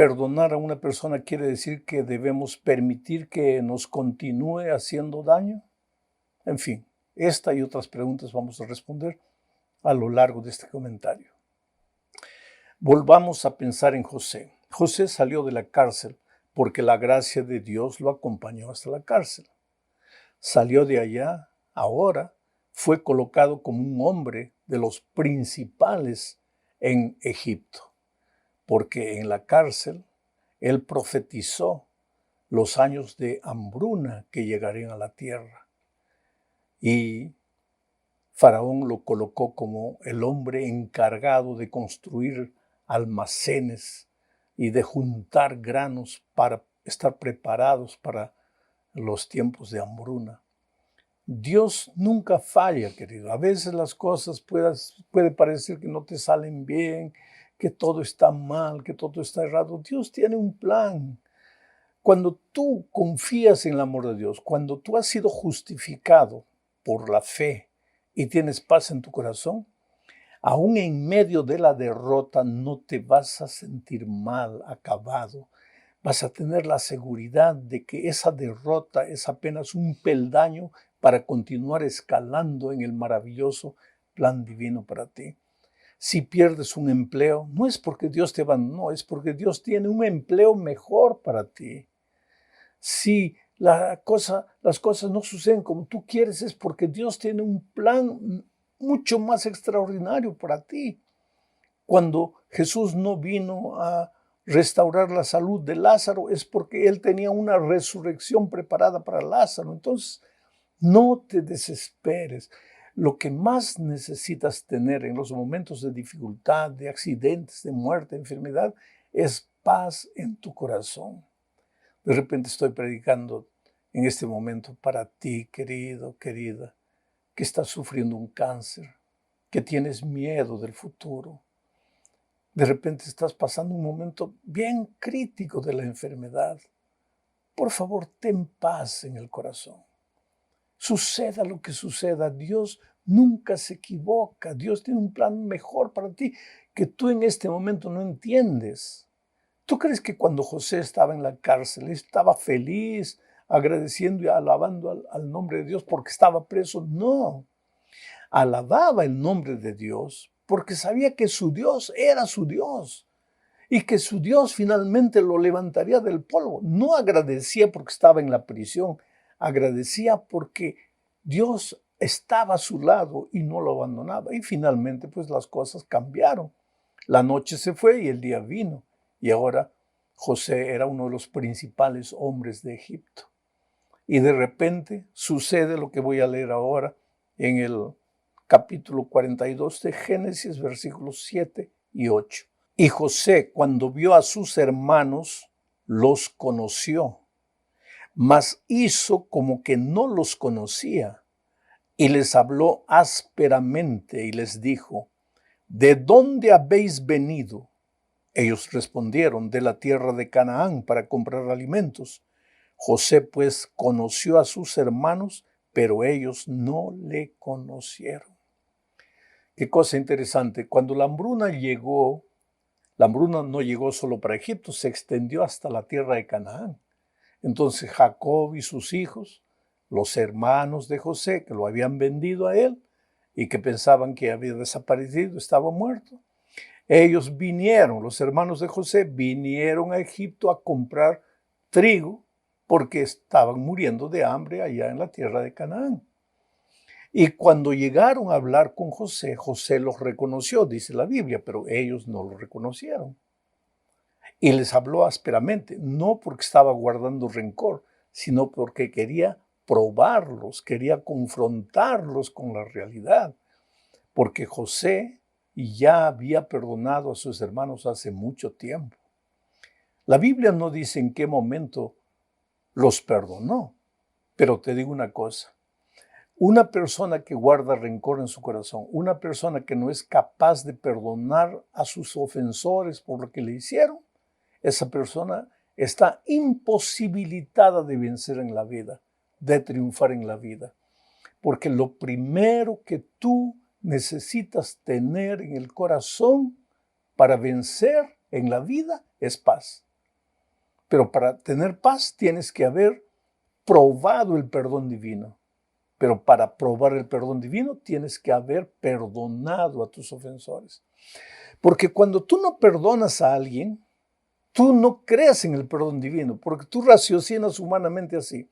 Perdonar a una persona quiere decir que debemos permitir que nos continúe haciendo daño. En fin, esta y otras preguntas vamos a responder a lo largo de este comentario. Volvamos a pensar en José. José salió de la cárcel porque la gracia de Dios lo acompañó hasta la cárcel. Salió de allá, ahora fue colocado como un hombre de los principales en Egipto, porque en la cárcel él profetizó los años de hambruna que llegarían a la tierra. Y Faraón lo colocó como el hombre encargado de construir almacenes y de juntar granos para estar preparados para los tiempos de hambruna. Dios nunca falla, querido. A veces las cosas puede parecer que no te salen bien, que todo está mal, que todo está errado. Dios tiene un plan. Cuando tú confías en el amor de Dios, cuando tú has sido justificado por la fe y tienes paz en tu corazón, aún en medio de la derrota no te vas a sentir mal, acabado. Vas a tener la seguridad de que esa derrota es apenas un peldaño para continuar escalando en el maravilloso plan divino para ti. Si pierdes un empleo, no es porque Dios te abandonó, es porque Dios tiene un empleo mejor para ti. Si las cosas no suceden como tú quieres, es porque Dios tiene un plan mucho más extraordinario para ti. Cuando Jesús no vino a restaurar la salud de Lázaro, es porque él tenía una resurrección preparada para Lázaro. Entonces, no te desesperes. Lo que más necesitas tener en los momentos de dificultad, de accidentes, de muerte, de enfermedad, es paz en tu corazón. De repente estoy predicando en este momento para ti, querido, querida, que estás sufriendo un cáncer, que tienes miedo del futuro. De repente estás pasando un momento bien crítico de la enfermedad. Por favor, ten paz en el corazón. Suceda lo que suceda, Dios nunca se equivoca. Dios tiene un plan mejor para ti que tú en este momento no entiendes. ¿Tú crees que cuando José estaba en la cárcel estaba feliz, agradeciendo y alabando al nombre de Dios porque estaba preso? No. Alababa el nombre de Dios porque sabía que su Dios era su Dios y que su Dios finalmente lo levantaría del polvo. No agradecía porque estaba en la prisión, agradecía porque Dios estaba a su lado y no lo abandonaba. Y finalmente, pues las cosas cambiaron. La noche se fue y el día vino. Y ahora José era uno de los principales hombres de Egipto. Y de repente sucede lo que voy a leer ahora en el capítulo 42 de Génesis, versículos 7 y 8. Y José, cuando vio a sus hermanos, los conoció, mas hizo como que no los conocía, y les habló ásperamente y les dijo: ¿de dónde habéis venido? Ellos respondieron: de la tierra de Canaán, para comprar alimentos. José pues conoció a sus hermanos, pero ellos no le conocieron. Qué cosa interesante. Cuando la hambruna no llegó solo para Egipto, se extendió hasta la tierra de Canaán. Entonces Jacob y sus hijos, los hermanos de José, que lo habían vendido a él y que pensaban que había desaparecido, estaba muerto, ellos vinieron, los hermanos de José vinieron a Egipto a comprar trigo porque estaban muriendo de hambre allá en la tierra de Canaán. Y cuando llegaron a hablar con José, José los reconoció, dice la Biblia, pero ellos no lo reconocieron. Y les habló ásperamente, no porque estaba guardando rencor, sino porque quería probarlos, quería confrontarlos con la realidad. Porque José ya había perdonado a sus hermanos hace mucho tiempo. La Biblia no dice en qué momento los perdonó, pero te digo una cosa. Una persona que guarda rencor en su corazón, una persona que no es capaz de perdonar a sus ofensores por lo que le hicieron, esa persona está imposibilitada de vencer en la vida, de triunfar en la vida. Porque lo primero que tú necesitas tener en el corazón para vencer en la vida es paz. Pero para tener paz tienes que haber probado el perdón divino. Pero para probar el perdón divino tienes que haber perdonado a tus ofensores. Porque cuando tú no perdonas a alguien, tú no crees en el perdón divino, porque tú raciocinas humanamente así.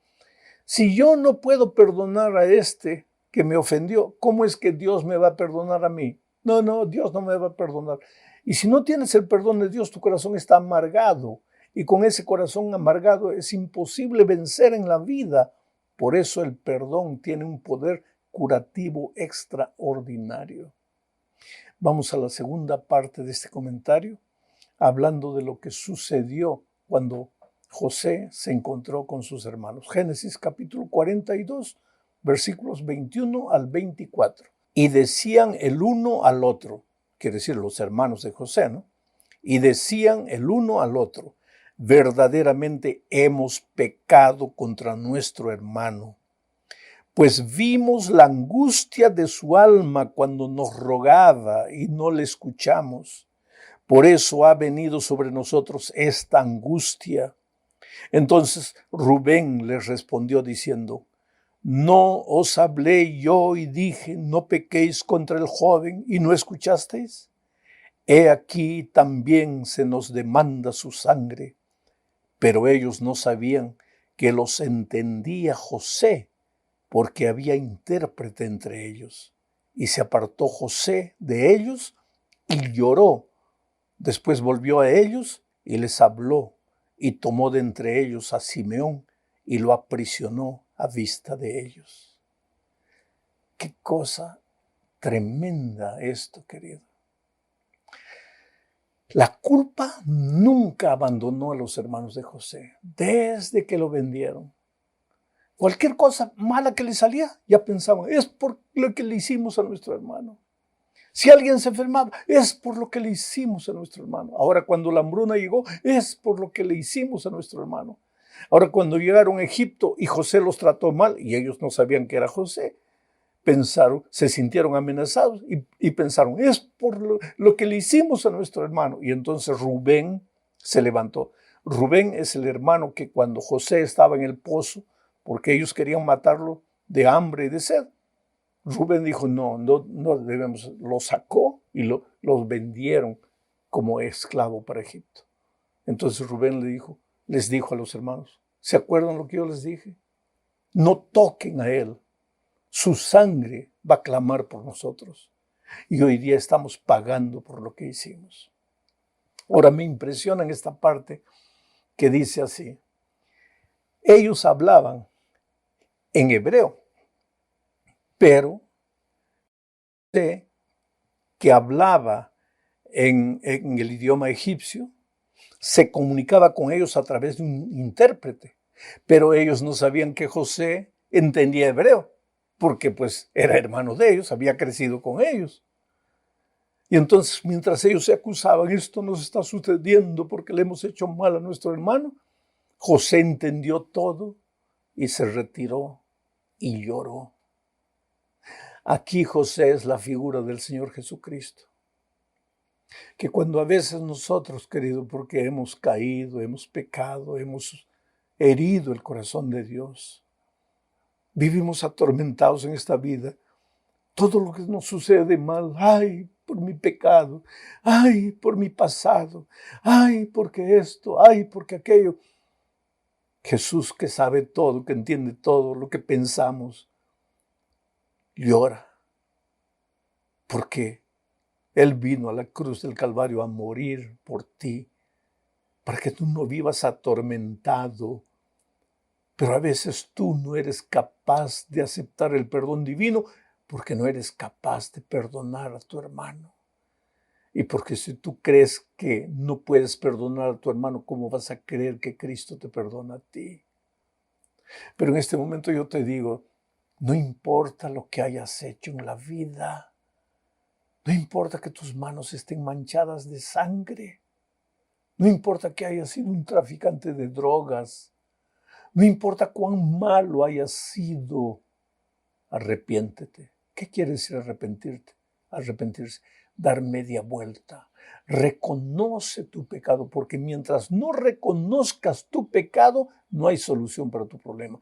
Si yo no puedo perdonar a este que me ofendió, ¿cómo es que Dios me va a perdonar a mí? No, Dios no me va a perdonar. Y si no tienes el perdón de Dios, tu corazón está amargado. Y con ese corazón amargado es imposible vencer en la vida. Por eso el perdón tiene un poder curativo extraordinario. Vamos a la segunda parte de este comentario, hablando de lo que sucedió cuando José se encontró con sus hermanos. Génesis capítulo 42, versículos 21 al 24. Y decían el uno al otro, quiere decir los hermanos de José, ¿no? Y decían el uno al otro, verdaderamente hemos pecado contra nuestro hermano, pues vimos la angustia de su alma cuando nos rogaba y no le escuchamos. Por eso ha venido sobre nosotros esta angustia. Entonces Rubén les respondió diciendo, ¿no os hablé yo y dije, no pequéis contra el joven y no escuchasteis? He aquí también se nos demanda su sangre. Pero ellos no sabían que los entendía José, porque había intérprete entre ellos. Y se apartó José de ellos y lloró. Después volvió a ellos y les habló, y tomó de entre ellos a Simeón y lo aprisionó a vista de ellos. Qué cosa tremenda esto, querido. La culpa nunca abandonó a los hermanos de José, desde que lo vendieron. Cualquier cosa mala que le salía, ya pensaban, es por lo que le hicimos a nuestro hermano. Si alguien se enfermaba, es por lo que le hicimos a nuestro hermano. Ahora cuando la hambruna llegó, es por lo que le hicimos a nuestro hermano. Ahora cuando llegaron a Egipto y José los trató mal, y ellos no sabían que era José, pensaron, se sintieron amenazados y pensaron, es por lo que le hicimos a nuestro hermano. Y entonces Rubén se levantó. Rubén es el hermano que cuando José estaba en el pozo, porque ellos querían matarlo de hambre y de sed, Rubén dijo, no debemos, lo sacó y los vendieron como esclavo para Egipto. Entonces Rubén les dijo a los hermanos, ¿se acuerdan lo que yo les dije? No toquen a él, su sangre va a clamar por nosotros. Y hoy día estamos pagando por lo que hicimos. Ahora me impresiona en esta parte que dice así, ellos hablaban en hebreo, pero que hablaba en el idioma egipcio, se comunicaba con ellos a través de un intérprete, pero ellos no sabían que José entendía hebreo, porque pues era hermano de ellos, había crecido con ellos. Y entonces mientras ellos se acusaban, esto nos está sucediendo porque le hemos hecho mal a nuestro hermano, José entendió todo y se retiró y lloró. Aquí José es la figura del Señor Jesucristo. Que cuando a veces nosotros, querido, porque hemos caído, hemos pecado, hemos herido el corazón de Dios, vivimos atormentados en esta vida, todo lo que nos sucede mal, ay, por mi pecado, ay, por mi pasado, ay, porque esto, ay, porque aquello. Jesús, que sabe todo, que entiende todo lo que pensamos, llora, porque Él vino a la cruz del Calvario a morir por ti, para que tú no vivas atormentado. Pero a veces tú no eres capaz de aceptar el perdón divino porque no eres capaz de perdonar a tu hermano. Y porque si tú crees que no puedes perdonar a tu hermano, ¿cómo vas a creer que Cristo te perdona a ti? Pero en este momento yo te digo, no importa lo que hayas hecho en la vida, no importa que tus manos estén manchadas de sangre, no importa que hayas sido un traficante de drogas, no importa cuán malo hayas sido, arrepiéntete. ¿Qué quiere decir arrepentirte? Arrepentirse, dar media vuelta, Reconoce tu pecado, porque mientras no reconozcas tu pecado, no hay solución para tu problema.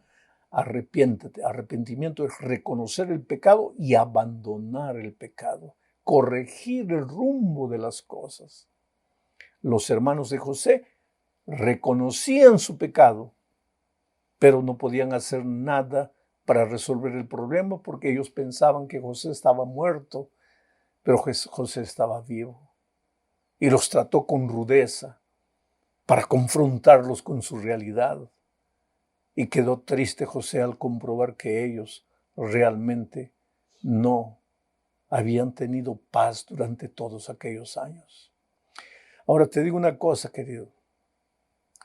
Arrepiéntete. Arrepentimiento es reconocer el pecado y abandonar el pecado, corregir el rumbo de las cosas. Los hermanos de José reconocían su pecado, pero no podían hacer nada para resolver el problema porque ellos pensaban que José estaba muerto, pero José estaba vivo. Y los trató con rudeza para confrontarlos con su realidad. Y quedó triste José al comprobar que ellos realmente no habían tenido paz durante todos aquellos años. Ahora te digo una cosa, querido.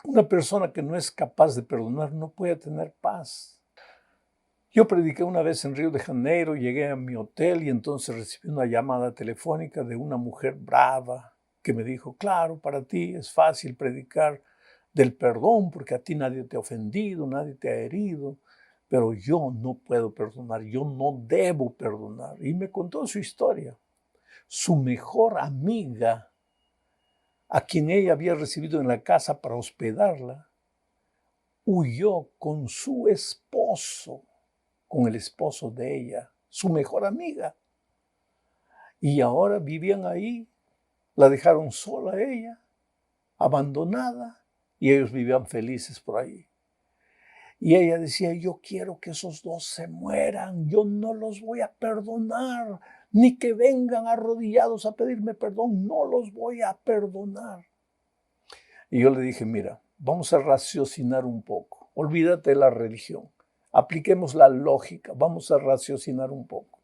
Una persona que no es capaz de perdonar no puede tener paz. Yo prediqué una vez en Río de Janeiro, llegué a mi hotel y entonces recibí una llamada telefónica de una mujer brava que me dijo, claro, para ti es fácil predicar del perdón porque a ti nadie te ha ofendido, nadie te ha herido, pero yo no puedo perdonar, yo no debo perdonar. Y me contó su historia. Su mejor amiga, a quien ella había recibido en la casa para hospedarla, huyó con su esposo, con el esposo de ella, su mejor amiga. Y ahora vivían ahí, la dejaron sola a ella, abandonada, y ellos vivían felices por ahí. Y ella decía, yo quiero que esos dos se mueran, yo no los voy a perdonar, ni que vengan arrodillados a pedirme perdón, no los voy a perdonar. Y yo le dije, mira, vamos a raciocinar un poco, olvídate de la religión, apliquemos la lógica, vamos a raciocinar un poco.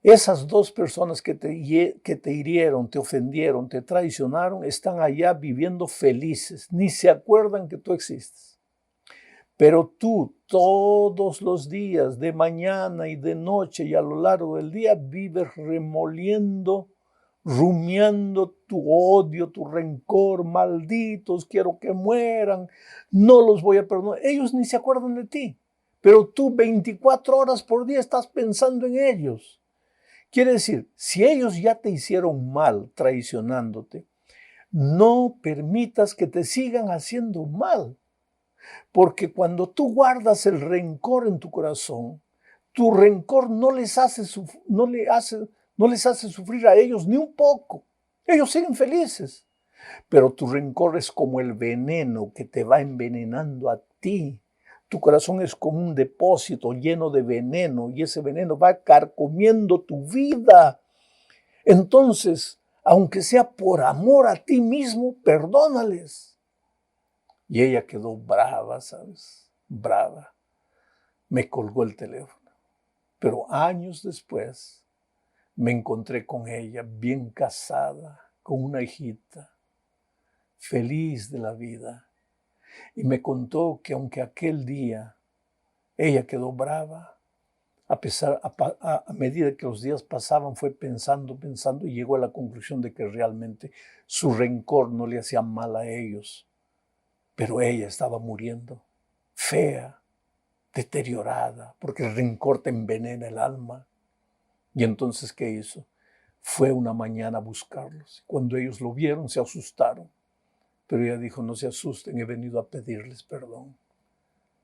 Esas dos personas que te hirieron, te ofendieron, te traicionaron, están allá viviendo felices, ni se acuerdan que tú existes. Pero tú todos los días, de mañana y de noche y a lo largo del día, vives remoliendo, rumiando tu odio, tu rencor, malditos, quiero que mueran, no los voy a perdonar. Ellos ni se acuerdan de ti, pero tú 24 horas por día estás pensando en ellos. Quiere decir, si ellos ya te hicieron mal traicionándote, no permitas que te sigan haciendo mal. Porque cuando tú guardas el rencor en tu corazón, tu rencor no les hace sufrir a ellos ni un poco. Ellos siguen felices. Pero tu rencor es como el veneno que te va envenenando a ti. Tu corazón es como un depósito lleno de veneno y ese veneno va carcomiendo tu vida. Entonces, aunque sea por amor a ti mismo, perdónales. Y ella quedó brava, ¿sabes? Brava. Me colgó el teléfono. Pero años después me encontré con ella, bien casada, con una hijita, feliz de la vida. Y me contó que aunque aquel día ella quedó brava, a medida que los días pasaban fue pensando y llegó a la conclusión de que realmente su rencor no le hacía mal a ellos. Pero ella estaba muriendo, fea, deteriorada, porque el rencor te envenena el alma. Y entonces, ¿qué hizo? Fue una mañana a buscarlos. Cuando ellos lo vieron, se asustaron. Pero ella dijo, no se asusten, he venido a pedirles perdón.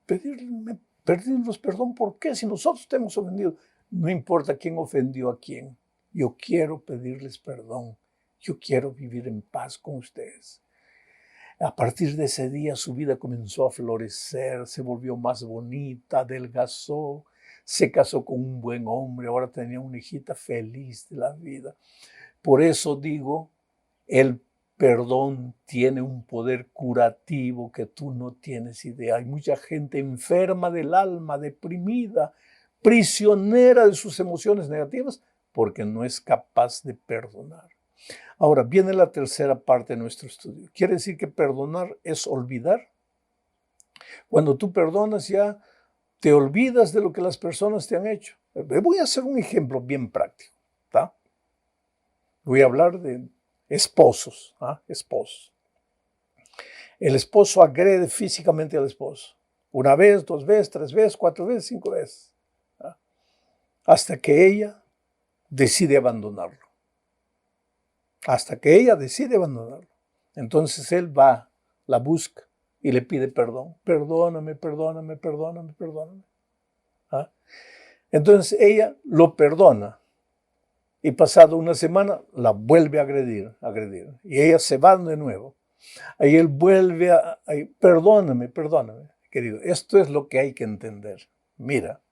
Pedirles perdón, ¿por qué? Si nosotros te hemos ofendido. No importa quién ofendió a quién. Yo quiero pedirles perdón. Yo quiero vivir en paz con ustedes. A partir de ese día su vida comenzó a florecer, se volvió más bonita, adelgazó, se casó con un buen hombre, ahora tenía una hijita feliz de la vida. Por eso digo, el perdón tiene un poder curativo que tú no tienes idea. Hay mucha gente enferma del alma, deprimida, prisionera de sus emociones negativas, porque no es capaz de perdonar. Ahora, viene la tercera parte de nuestro estudio. ¿Quiere decir que perdonar es olvidar? Cuando tú perdonas ya te olvidas de lo que las personas te han hecho. Voy a hacer un ejemplo bien práctico. ¿Tá? Voy a hablar de esposos. Esposos. El esposo agrede físicamente al esposo. Una vez, 2 veces, 3 veces, 4 veces, 5 veces. ¿tá? Hasta que ella decide abandonarlo. hasta que ella decide abandonarlo. Entonces él va, la busca y le pide perdón. Perdóname, perdóname, perdóname, perdóname. ¿Ah? Entonces ella lo perdona y pasado una semana la vuelve a agredir. Y ella se va de nuevo. Ahí él vuelve perdóname, perdóname, querido. Esto es lo que hay que entender. Mira,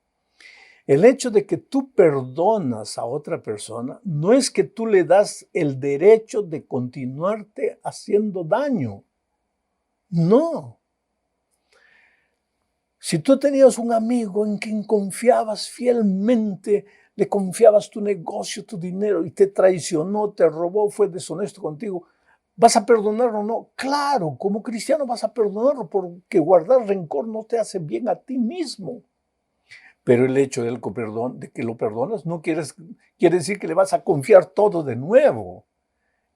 el hecho de que tú perdonas a otra persona no es que tú le das el derecho de continuarte haciendo daño. No. Si tú tenías un amigo en quien confiabas fielmente, le confiabas tu negocio, tu dinero y te traicionó, te robó, fue deshonesto contigo, ¿vas a perdonarlo o no? Claro, como cristiano vas a perdonarlo porque guardar rencor no te hace bien a ti mismo. Pero el hecho de que lo perdonas no quiere decir que le vas a confiar todo de nuevo.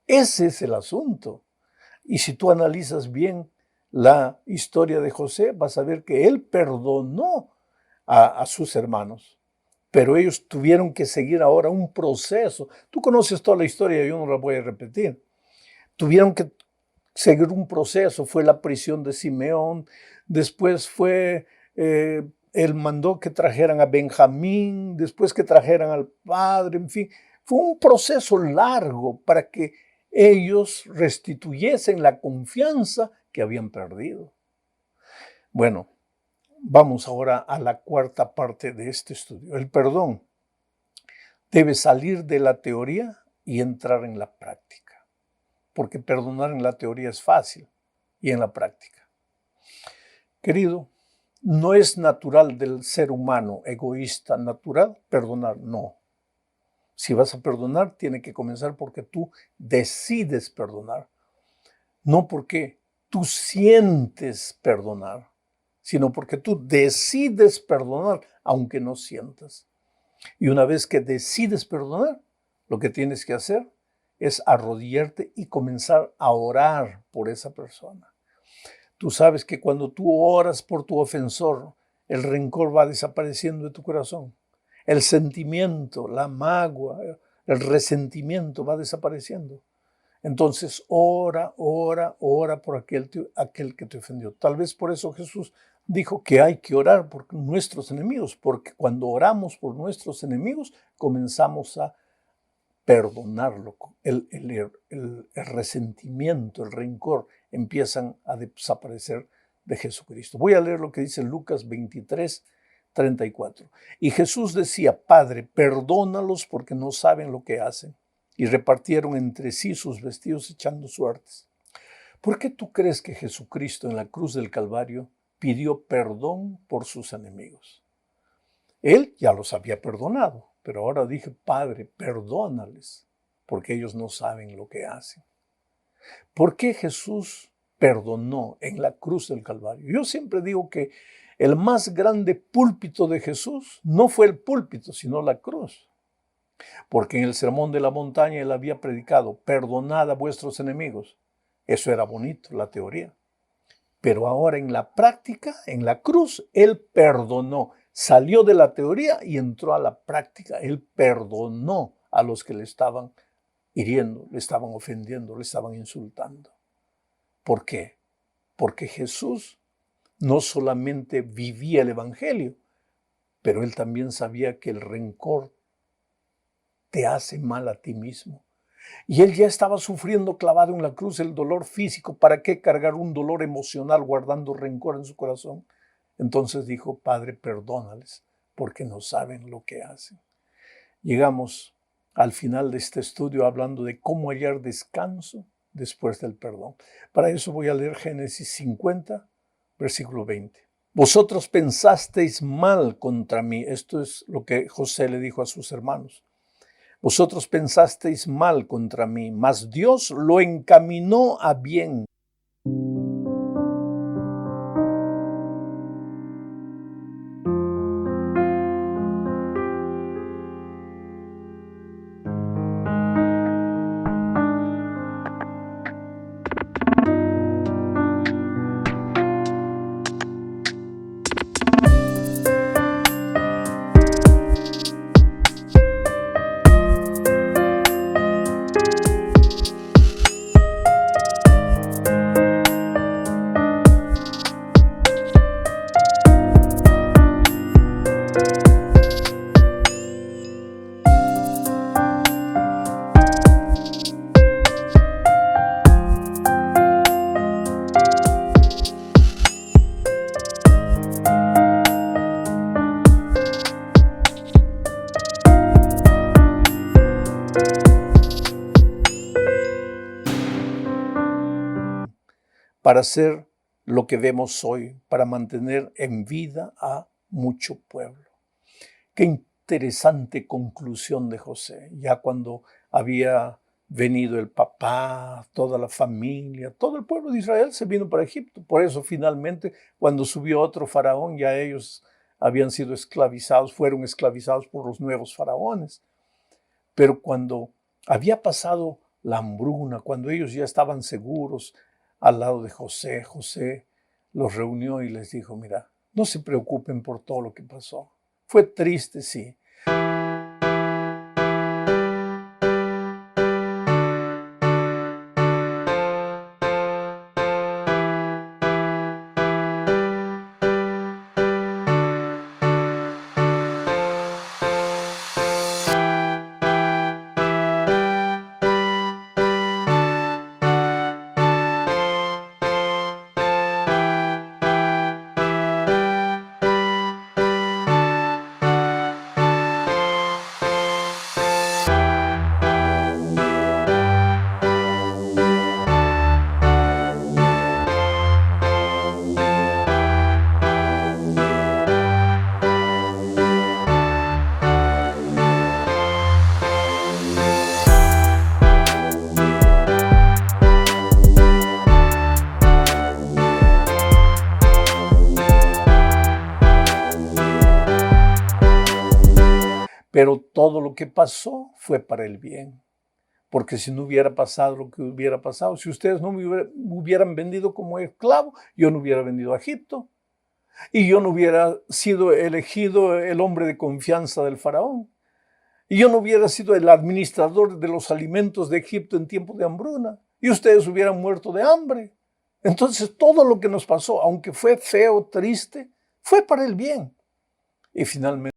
Ese es el asunto. Y si tú analizas bien la historia de José, vas a ver que él perdonó a sus hermanos. Pero ellos tuvieron que seguir ahora un proceso. Tú conoces toda la historia, yo no la voy a repetir. Tuvieron que seguir un proceso. Fue la prisión de Simeón, después fue, él mandó que trajeran a Benjamín, después que trajeran al padre, en fin. Fue un proceso largo para que ellos restituyesen la confianza que habían perdido. Bueno, vamos ahora a la cuarta parte de este estudio. El perdón debe salir de la teoría y entrar en la práctica, porque perdonar en la teoría es fácil y en la práctica. Querido, no es natural del ser humano egoísta natural perdonar, no. Si vas a perdonar, tiene que comenzar porque tú decides perdonar, no porque tú sientes perdonar, sino porque tú decides perdonar aunque no sientas. Y una vez que decides perdonar, lo que tienes que hacer es arrodillarte y comenzar a orar por esa persona. Tú sabes que cuando tú oras por tu ofensor, el rencor va desapareciendo de tu corazón. El sentimiento, la magua, el resentimiento va desapareciendo. Entonces ora por aquel que te ofendió. Tal vez por eso Jesús dijo que hay que orar por nuestros enemigos, porque cuando oramos por nuestros enemigos comenzamos a perdonarlo. El resentimiento, el rencor empiezan a desaparecer de Jesucristo. Voy a leer lo que dice Lucas 23:34. Y Jesús decía: Padre, perdónalos porque no saben lo que hacen. Y repartieron entre sí sus vestidos echando suertes. ¿Por qué tú crees que Jesucristo en la cruz del Calvario pidió perdón por sus enemigos? Él ya los había perdonado, pero ahora dije: Padre, perdónales, porque ellos no saben lo que hacen. ¿Por qué Jesús perdonó en la cruz del Calvario? Yo siempre digo que el más grande púlpito de Jesús no fue el púlpito, sino la cruz. Porque en el Sermón de la Montaña él había predicado: perdonad a vuestros enemigos. Eso era bonito, la teoría. Pero ahora en la práctica, en la cruz, él perdonó. Salió de la teoría y entró a la práctica. Él perdonó a los que le estaban hiriendo, le estaban ofendiendo, le estaban insultando. ¿Por qué? Porque Jesús no solamente vivía el Evangelio, pero él también sabía que el rencor te hace mal a ti mismo. Y él ya estaba sufriendo clavado en la cruz el dolor físico. ¿Para qué cargar un dolor emocional guardando rencor en su corazón? Entonces dijo: Padre, perdónales, porque no saben lo que hacen. Llegamos al final de este estudio hablando de cómo hallar descanso después del perdón. Para eso voy a leer Génesis 50, versículo 20. Vosotros pensasteis mal contra mí. Esto es lo que José le dijo a sus hermanos. Vosotros pensasteis mal contra mí, mas Dios lo encaminó a bien. para hacer lo que vemos hoy, para mantener en vida a mucho pueblo. Qué interesante conclusión de José, ya cuando había venido el papá, toda la familia, todo el pueblo de Israel se vino para Egipto. Por eso finalmente cuando subió otro faraón, ya ellos habían sido esclavizados, fueron esclavizados por los nuevos faraones. Pero cuando había pasado la hambruna, cuando ellos ya estaban seguros al lado de José, José los reunió y les dijo, mira, no se preocupen por todo lo que pasó. Fue triste, sí. Pero todo lo que pasó fue para el bien. Porque si no hubiera pasado lo que hubiera pasado, si ustedes no me hubieran vendido como esclavo, yo no hubiera venido a Egipto. Y yo no hubiera sido elegido el hombre de confianza del faraón. Y yo no hubiera sido el administrador de los alimentos de Egipto en tiempo de hambruna. Y ustedes hubieran muerto de hambre. Entonces todo lo que nos pasó, aunque fue feo, triste, fue para el bien. Y finalmente